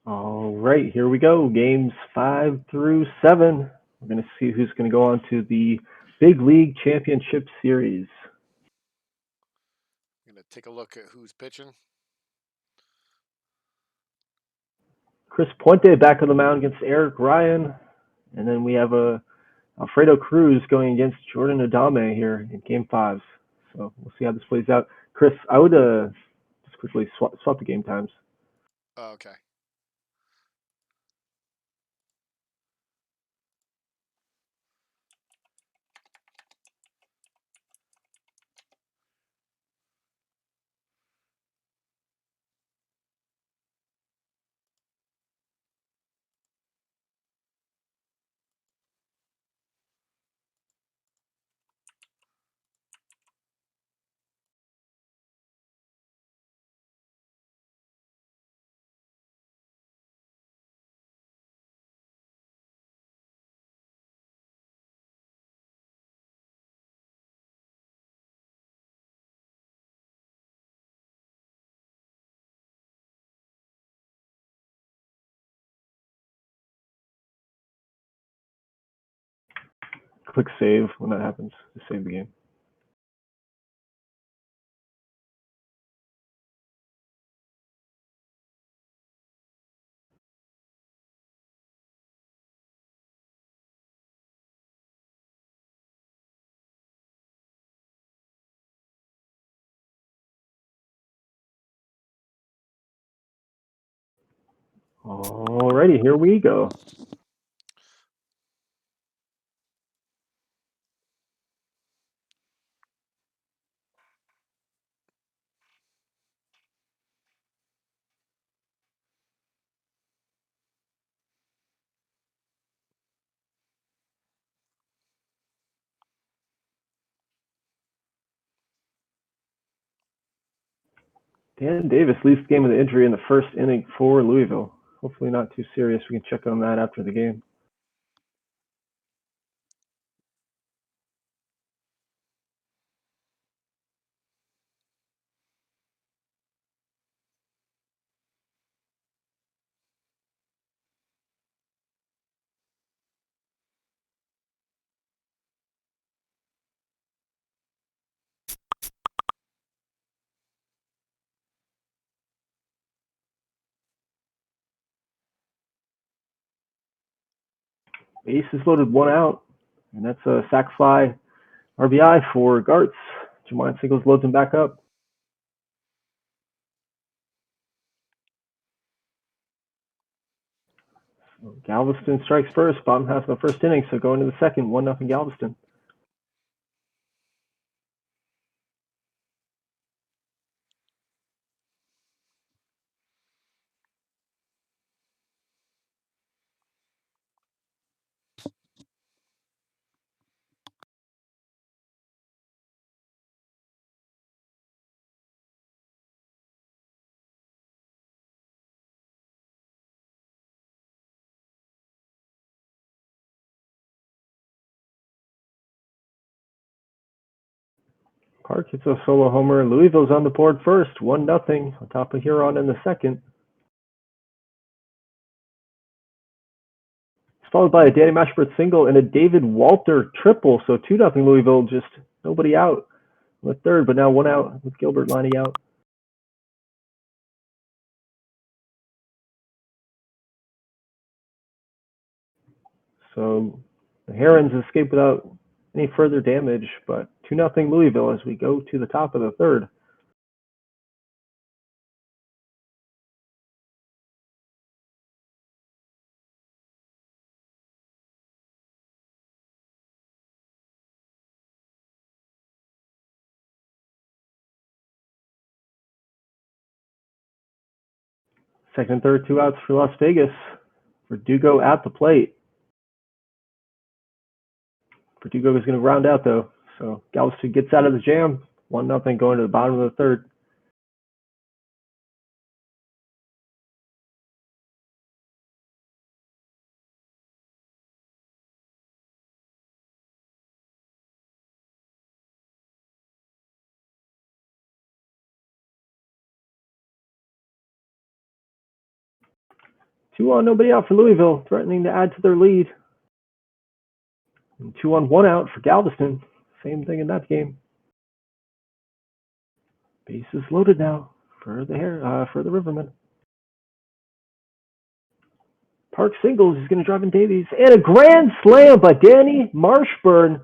All right, here we go. Games 5 through 7. We're going to see who's going to go on to the Big League Championship Series. I'm going to take a look at who's pitching. Chris Puente back on the mound against Eric Ryan. And then we have Alfredo Cruz going against Jordan Adame here in Game 5. So we'll see how this plays out. Chris, I would just quickly swap the game times. Oh, okay. Click save when that happens to save the game. Alrighty, here we go. Dan Davis leads the game with an injury in the first inning for Louisville. Hopefully not too serious. We can check on that after the game. Bases loaded, 1 out, and that's a sac fly RBI for Gartz. Jermaine Singles loads him back up. So Galveston strikes first, bottom half of the first inning, so going to the second, 1-0 Galveston. Park hits a solo homer. Louisville's on the board first, 1-0 on top of Huron in the second. It's followed by a Danny Mashburn single and a David Walter triple, so 2-0 Louisville, just nobody out in the third, but now 1 out with Gilbert lining out. So the Herons escape without any further damage, but 2-0 Louisville as we go to the top of the third. Second and third, 2 outs for Las Vegas. Verdugo at the plate. Verdugo is going to round out though, so Galveston gets out of the jam. 1-0 going to the bottom of the third. 2 on, nobody out for Louisville, threatening to add to their lead. And 2 on, 1 out for Galveston. Same thing in that game. Bases loaded now for the Rivermen. Park singles. He's going to drive in Davies. And a grand slam by Danny Marshburn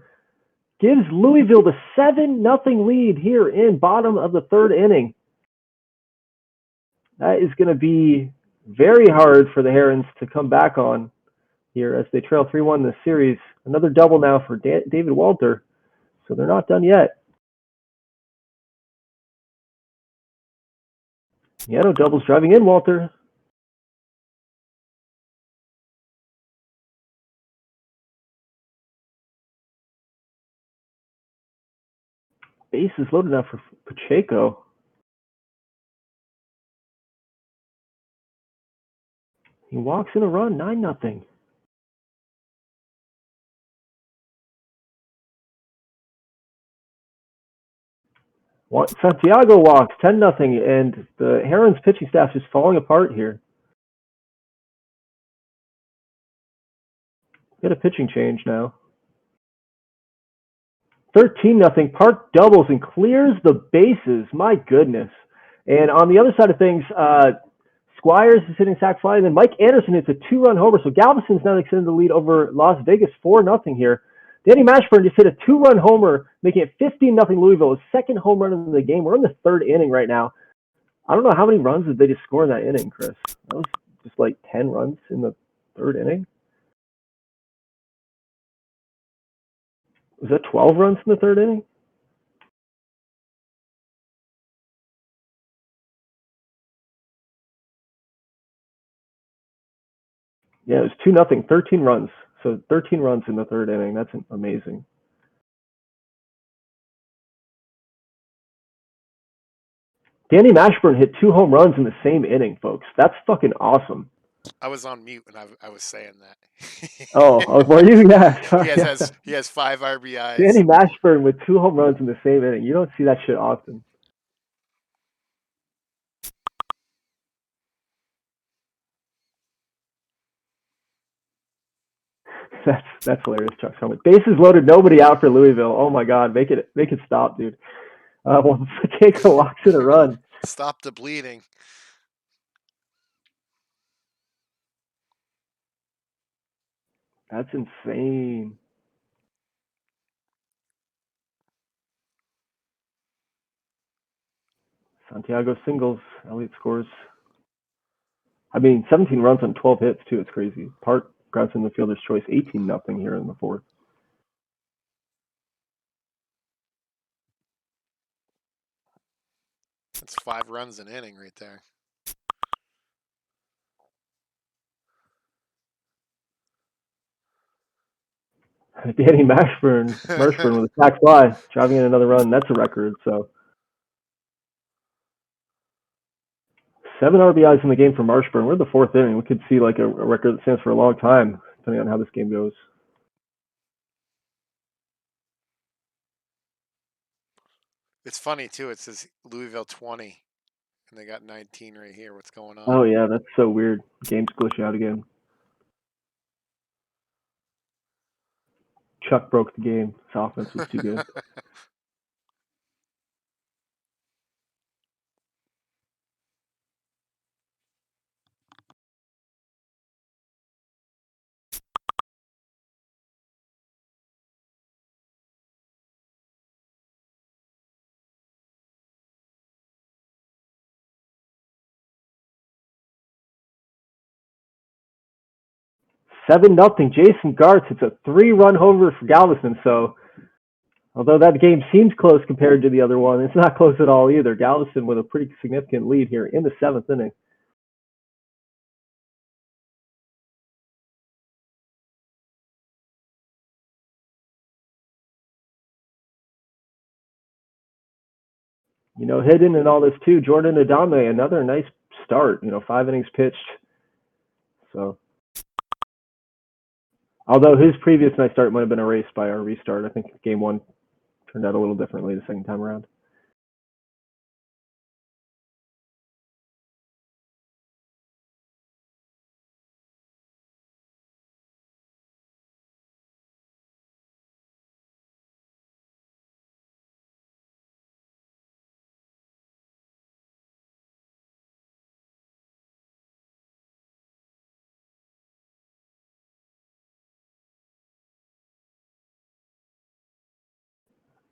gives Louisville the 7-0 lead here in bottom of the third inning. That is going to be very hard for the Herons to come back on here as they trail 3-1 in the series. Another double now for David Walter. So they're not done yet. Yano doubles driving in, Walter. Base is loaded now for Pacheco. He walks in a run, 9-0. Santiago walks, 10-0, and the Herons pitching staff is falling apart here. Get a pitching change now. 13-0. Park doubles and clears the bases. My goodness. And on the other side of things, Squires is hitting sac fly, and then Mike Anderson hits a 2-run homer. So Galveston's now extended the lead over Las Vegas 4-0 here. Danny Mashburn just hit a 2-run homer, making it 15-0 Louisville. His second home run of the game. We're in the third inning right now. I don't know how many runs did they just score in that inning, Chris. That was just like 10 runs in the third inning. Was that 12 runs in the third inning? Yeah, it was 2-0, 13 runs. So 13 runs in the third inning. That's amazing. Danny Mashburn hit 2 home runs in the same inning, folks. That's fucking awesome. I was on mute and I was saying that. Oh, were you? Yeah, sorry. He has 5 RBIs. Danny Mashburn with 2 home runs in the same inning. You don't see that shit often. That's hilarious, Chuck's helmet. Bases loaded, nobody out for Louisville. Oh my God, make it stop, dude. Well, Pacheco walks in a run. Stop the bleeding. That's insane. Santiago singles. Elliott scores. I mean, 17 runs on 12 hits, too. It's crazy. Park grounds in the fielder's choice, 18-0 here in the fourth. That's 5 runs an inning right there. Danny Marshburn with a sac fly, driving in another run. That's a record. So 7 RBIs in the game for Marshburn. We're in the fourth inning. We could see like a record that stands for a long time, depending on how this game goes. It's funny too. It says Louisville 20, and they got 19 right here. What's going on? Oh yeah, that's so weird. Game's glitching out again. Chuck broke the game. His offense was too good. Seven nothing. Jason Gartz. It's a 3-run homer for Galveston. So, although that game seems close compared to the other one, it's not close at all either. Galveston with a pretty significant lead here in the 7th inning. You know, hidden in all this too, Jordan Adame, another nice start. 5 innings pitched. So, although his previous nice start might have been erased by our restart, I think game 1 turned out a little differently the second time around.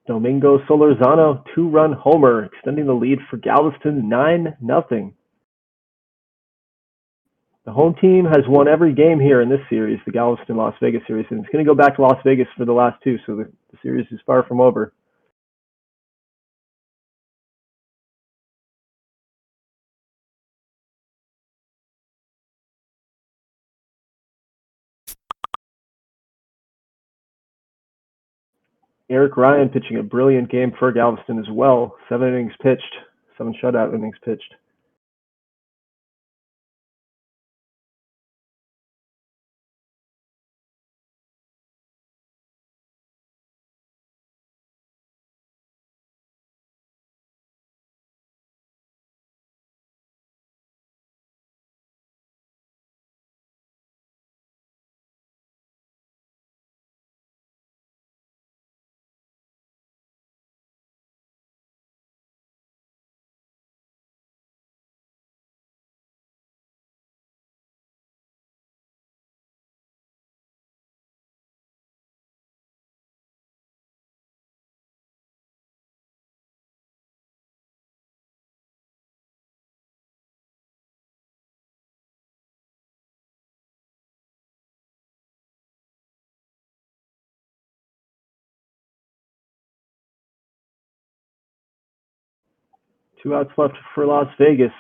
Domingo Solorzano, two-run homer, extending the lead for Galveston 9-0. The home team has won every game here in this series, the Galveston-Las Vegas series, and it's going to go back to Las Vegas for the last two, so the series is far from over. Eric Ryan pitching a brilliant game for Galveston as well. 7 shutout innings pitched. Two outs left for Las Vegas.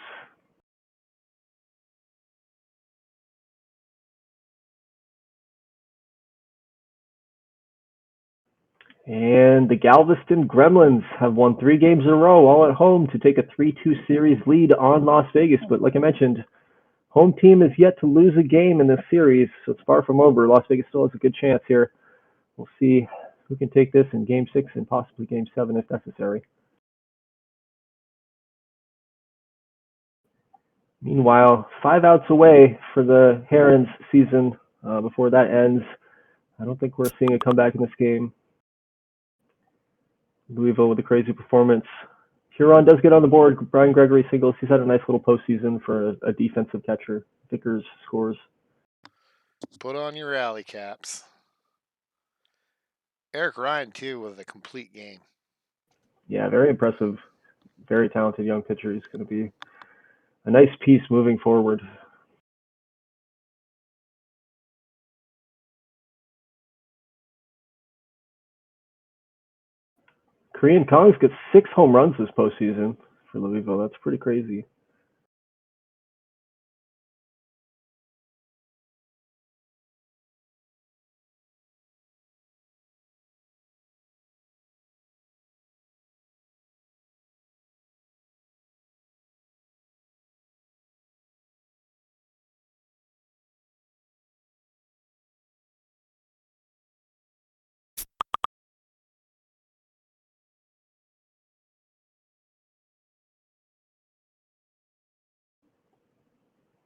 And the Galveston Gremlins have won 3 games in a row, all at home, to take a 3-2 series lead on Las Vegas. But like I mentioned, home team is yet to lose a game in this series, so it's far from over. Las Vegas still has a good chance here. We'll see who can take this in Game 6 and possibly Game 7 if necessary. Meanwhile, 5 outs away for the Herons season before that ends. I don't think we're seeing a comeback in this game. Louisville with a crazy performance. Huron does get on the board. Brian Gregory singles. He's had a nice little postseason for a defensive catcher. Vickers scores. Put on your rally caps. Eric Ryan, too, with a complete game. Yeah, very impressive. Very talented young pitcher. He's going to be a nice piece moving forward. Korean Kongs gets 6 home runs this postseason for Louisville. That's pretty crazy.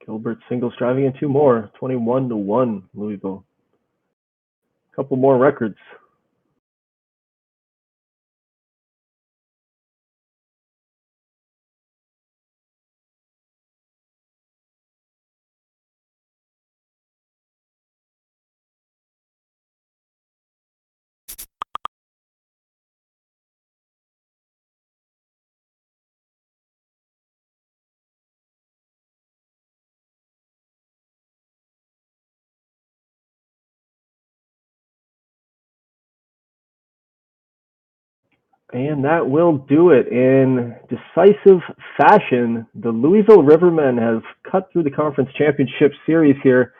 Gilbert singles driving in 2 more. 21-1 Louisville. A couple more records. And that will do it. In decisive fashion, the Louisville Rivermen have cut through the conference championship series here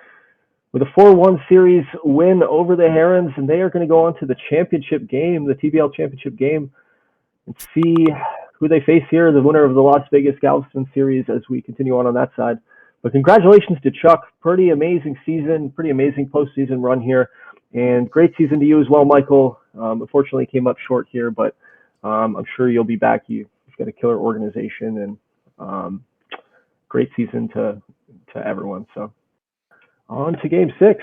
with a 4-1 series win over the Herons, and they are going to go on to the championship game, the TBL championship game, and see who they face here, the winner of the Las Vegas Galveston series, as we continue on that side. But congratulations to Chuck. Pretty amazing season, pretty amazing postseason run here, and great season to you as well, Michael. Unfortunately, came up short here, but I'm sure you'll be back. You've got a killer organization, and great season to everyone. So on to Game 6.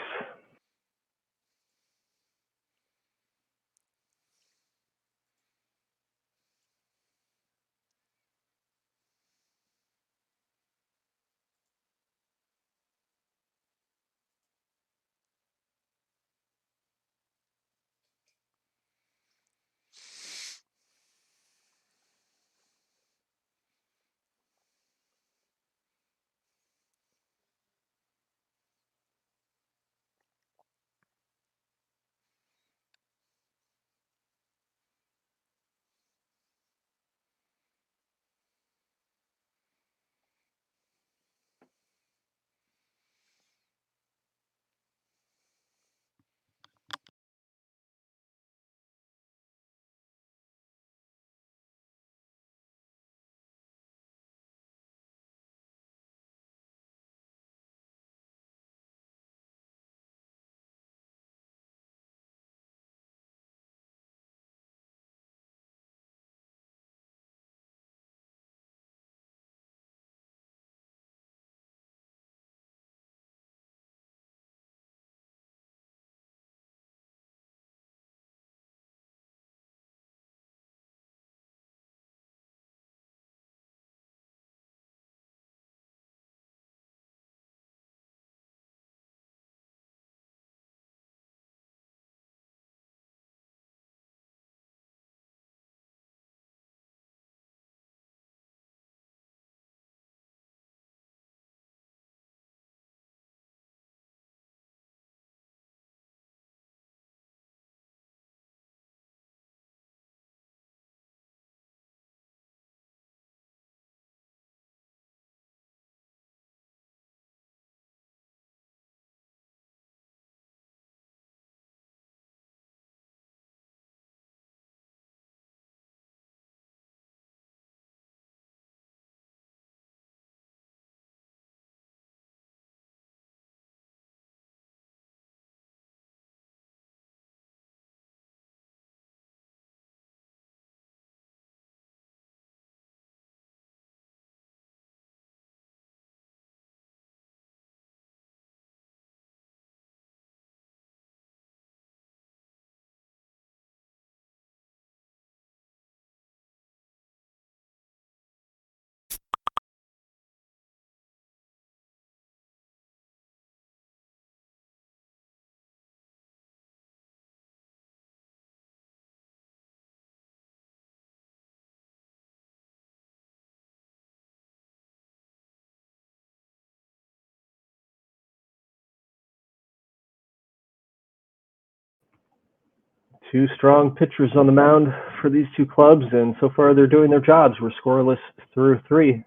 Two strong pitchers on the mound for these two clubs, and so far they're doing their jobs. We're scoreless through three.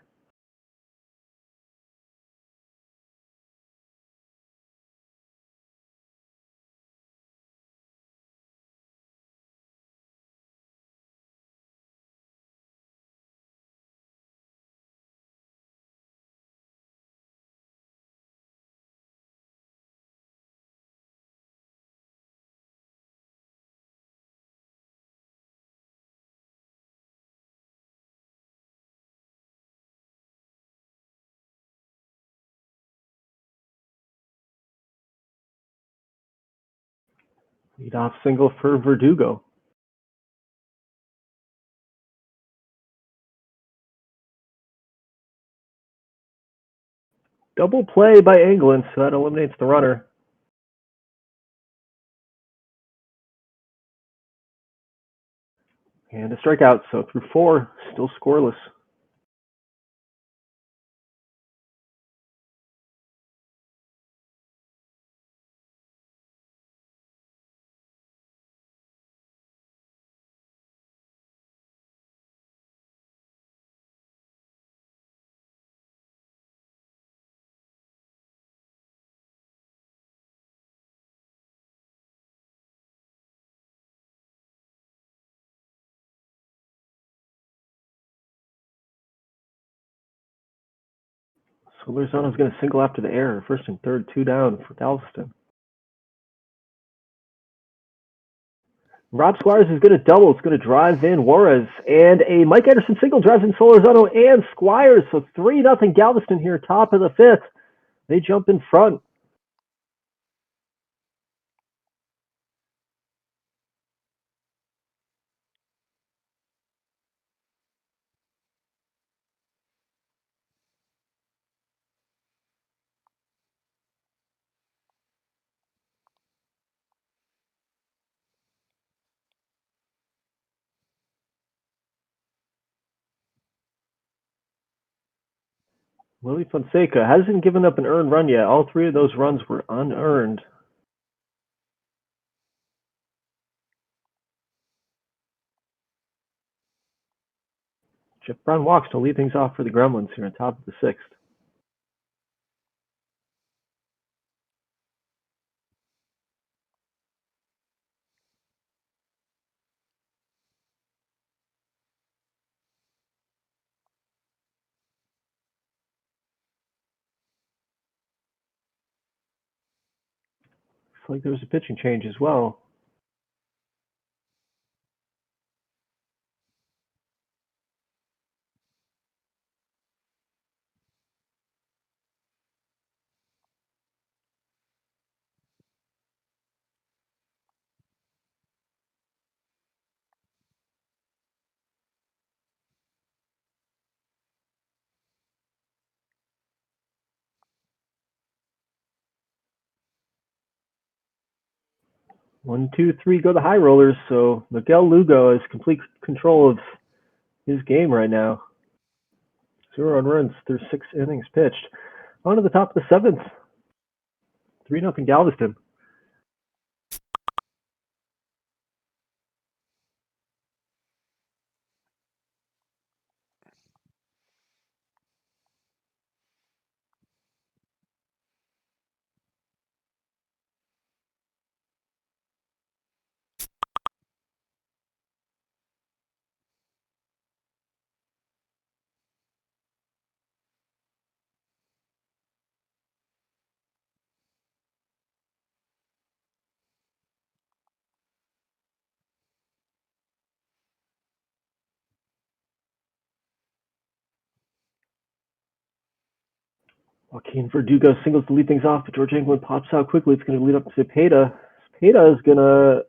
Leadoff single for Verdugo. Double play by England, so that eliminates the runner. And a strikeout, so through four, still scoreless. So Lozano's going to single after the error. First and third, two down for Galveston. Rob Squires is going to double. It's going to drive in Juarez. And a Mike Anderson single drives in Solorzano and Squires. So 3-0 Galveston here, top of the fifth. They jump in front. Willie Fonseca hasn't given up an earned run yet. All three of those runs were unearned. Jeff Brown walks to lead things off for the Gremlins here on top of the sixth. Looks like there was a pitching change as well. One, two, three go the high rollers. So Miguel Lugo has complete control of his game right now. 0 runs through 6 innings pitched. On to the top of the seventh. 3-0 Galveston. Joaquin Verdugo singles to lead things off, but George England pops out quickly. It's going to lead up to Cepeda. Cepeda is going to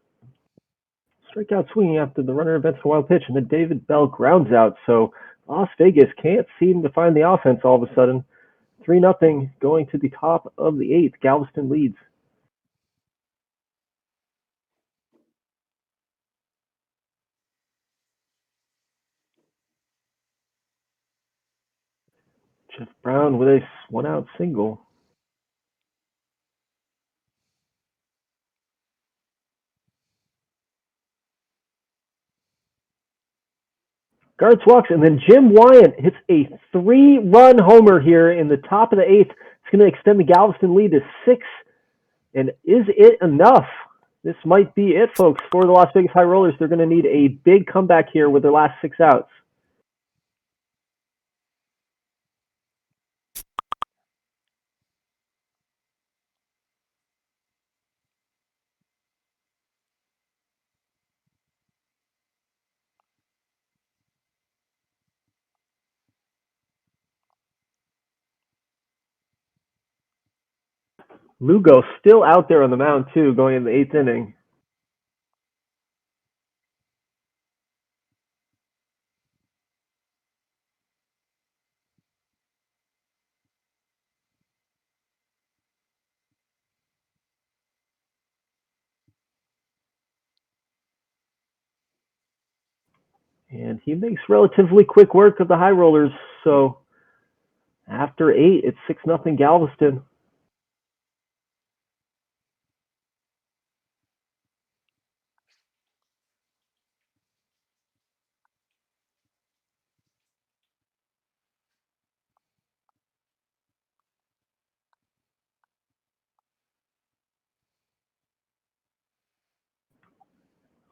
strike out swinging after the runner invents a wild pitch, and then David Bell grounds out. So Las Vegas can't seem to find the offense all of a sudden. 3-0 going to the top of the eighth. Galveston leads. Jeff Brown with a one-out single. Gartz walks, and then Jim Wyant hits a 3-run homer here in the top of the 8th. It's going to extend the Galveston lead to 6. And is it enough? This might be it, folks, for the Las Vegas High Rollers. They're going to need a big comeback here with their last 6 outs. Lugo still out there on the mound, too, going in the 8th inning. And he makes relatively quick work of the High Rollers. So after 8, it's 6-0 Galveston.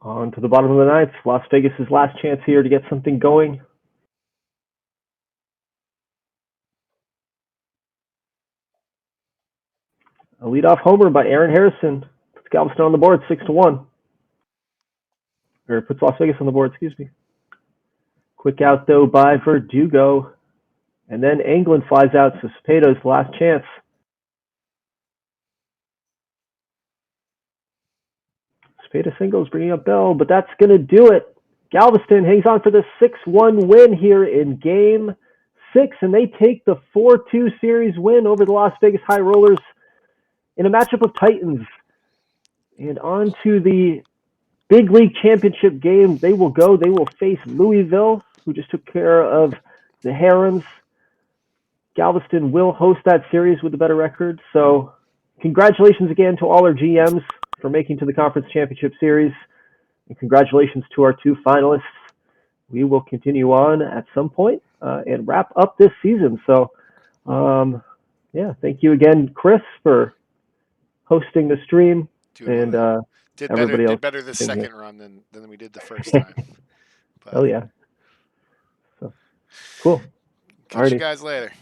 On to the bottom of the 9th. Las Vegas' last chance here to get something going. A leadoff homer by Aaron Harrison puts Galveston on the board, 6-1. Or puts Las Vegas on the board, excuse me. Quick out, though, by Verdugo. And then England flies out, so Cepedo's last chance. Cepeda singles, bringing up Bell, but that's going to do it. Galveston hangs on for the 6-1 win here in Game 6, and they take the 4-2 series win over the Las Vegas High Rollers in a matchup of Titans. And on to the Big League Championship game. They will go. They will face Louisville, who just took care of the Herons. Galveston will host that series with a better record. So congratulations again to all our GMs for making to the Conference Championship Series. And congratulations to our 2 finalists. We will continue on at some point and wrap up this season. So, yeah, thank you again, Chris, for hosting the stream. And everybody else did better this second run than we did the first time. But, oh, yeah. So, cool. Catch you guys later.